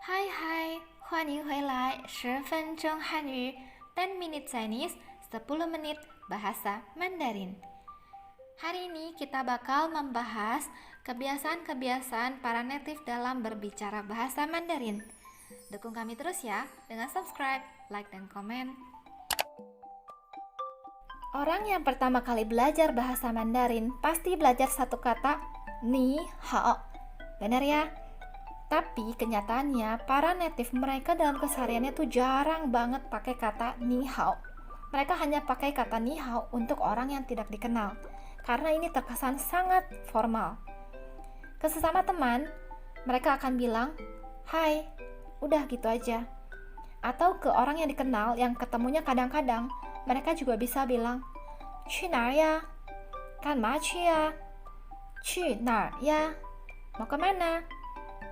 Hai hai, 欢迎回来10分钟汉语 10 minute Chinese 10 menit bahasa Mandarin. Hari ini kita bakal membahas kebiasaan-kebiasaan para native dalam berbicara bahasa Mandarin. Dukung kami terus ya dengan subscribe, like, dan komen. Orang yang pertama kali belajar bahasa Mandarin pasti belajar satu kata, ni hao. Benar ya? Tapi kenyataannya para native mereka dalam kesehariannya tuh jarang banget pakai kata ni hao. Mereka hanya pakai kata ni hao untuk orang yang tidak dikenal, karena ini terkesan sangat formal. Ke sesama teman, mereka akan bilang, hai, udah gitu aja. Atau ke orang yang dikenal yang ketemunya kadang-kadang, mereka juga bisa bilang, 去哪儿呀? 干嘛去呀? 去哪儿呀? Mau kemana?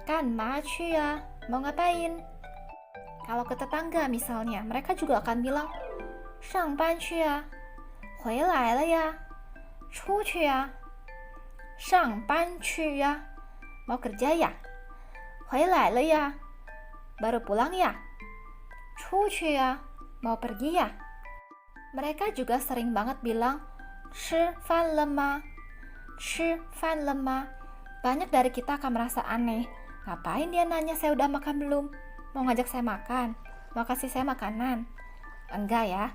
干嘛去呀? Mau ngapain? Kalau ke tetangga misalnya, mereka juga akan bilang, 上班去呀? 回来了呀? 出去呀? 上班去呀? Mau kerja ya? 回来了呀? Baru pulang ya? 出去呀? Mau pergi ya? Mereka juga sering banget bilang, 吃饭了吗? 吃饭了吗? Banyak dari kita akan merasa aneh. Ngapain dia nanya saya udah makan belum? Mau ngajak saya makan? Mau kasih saya makanan? Enggak ya.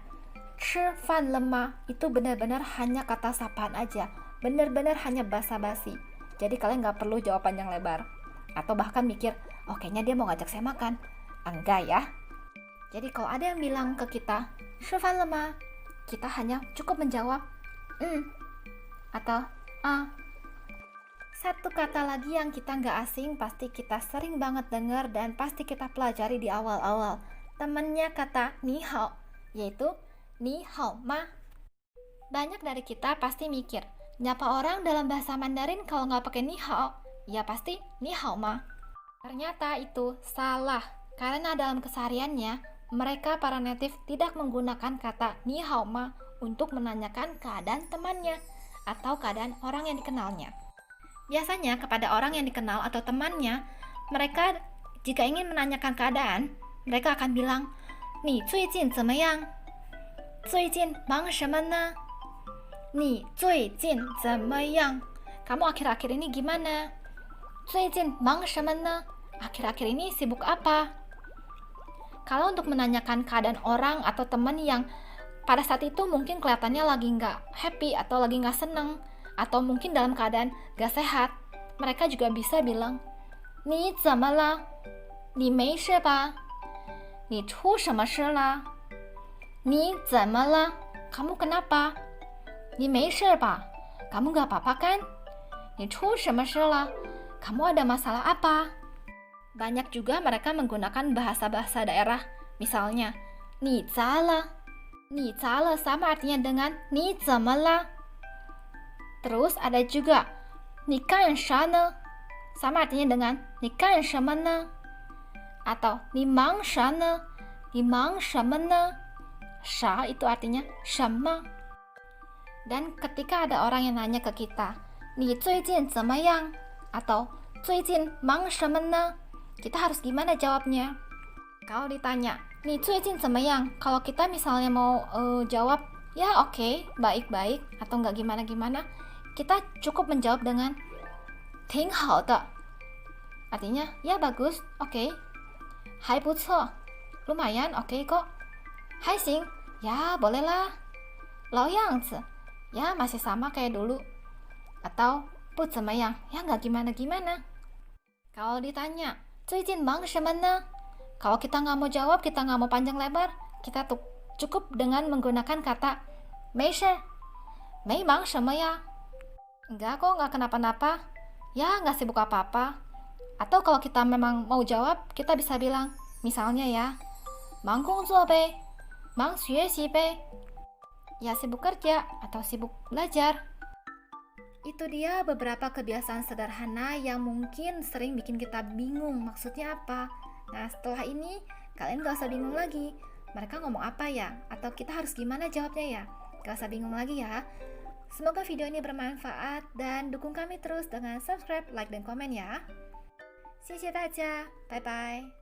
吃饭了吗 itu benar-benar hanya kata sapaan aja. Benar-benar hanya basa-basi. Jadi kalian nggak perlu jawab panjang lebar. Atau bahkan mikir, oh kayaknya dia mau ngajak saya makan. Enggak ya. Jadi kalau ada yang bilang ke kita, 吃饭了吗? Kita hanya cukup menjawab, atau Satu kata lagi yang kita nggak asing, pasti kita sering banget dengar dan pasti kita pelajari di awal-awal. Temennya kata ni hao, yaitu ni hao ma. Banyak dari kita pasti mikir, nyapa orang dalam bahasa Mandarin kalau nggak pakai ni hao, ya pasti ni hao ma. Ternyata itu salah, karena dalam kesehariannya, mereka para native tidak menggunakan kata ni hao ma untuk menanyakan keadaan temannya atau keadaan orang yang dikenalnya. Biasanya kepada orang yang dikenal atau temannya, mereka jika ingin menanyakan keadaan, mereka akan bilang, 你最近怎么样? 最近忙什么呢? 你最近怎么样? Kamu akhir-akhir ini gimana? 最近忙什么呢? Akhir-akhir ini sibuk apa? Kalau untuk menanyakan keadaan orang atau teman yang pada saat itu mungkin kelihatannya lagi nggak happy atau lagi nggak seneng, atau mungkin dalam keadaan gak sehat, mereka juga bisa bilang, 你怎么了? 你没事吧? 你出什么事了? 你怎么了? Kamu kenapa? 你没事吧? Kamu gak apa-apa kan? 你出什么事了? Kamu ada masalah apa? Banyak juga mereka menggunakan bahasa-bahasa daerah. Misalnya, 你咋了? 你咋了 sama artinya dengan 你怎么了? Terus ada juga 你干啥呢? Sama artinya dengan 你干什么呢? Atau 你忙啥呢? 你忙什么呢? Sha itu artinya 什么. Dan ketika ada orang yang nanya ke kita, 你最近怎么样? Atau 最近忙什么呢? Kita harus gimana jawabnya? Kalau ditanya 你最近怎么样? Kalau kita misalnya mau jawab, ya oke, baik-baik, atau nggak gimana-gimana, kita cukup menjawab dengan 挺好的. Artinya, ya bagus, oke. 还不错, lumayan, oke kok. 还行, ya bolehlah. 老样子, ya masih sama kayak dulu. Atau 不怎么样, ya nggak gimana-gimana. Kalau ditanya, 最近忙什么呢? Kalau kita nggak mau jawab, kita nggak mau panjang lebar, kita tuh cukup dengan menggunakan kata 没事, 没忙什么呀? Enggak kok, nggak kenapa-napa. Ya, nggak sibuk apa-apa. Atau kalau kita memang mau jawab, kita bisa bilang, misalnya ya, 忙工作呗, 忙学习呗. Ya sibuk kerja atau sibuk belajar. Itu dia beberapa kebiasaan sederhana yang mungkin sering bikin kita bingung maksudnya apa. Nah, setelah ini, kalian gak usah bingung lagi. Mereka ngomong apa ya? Atau kita harus gimana jawabnya ya? Gak usah bingung lagi ya. Semoga video ini bermanfaat dan dukung kami terus dengan subscribe, like, dan komen ya. 谢谢大家，拜拜。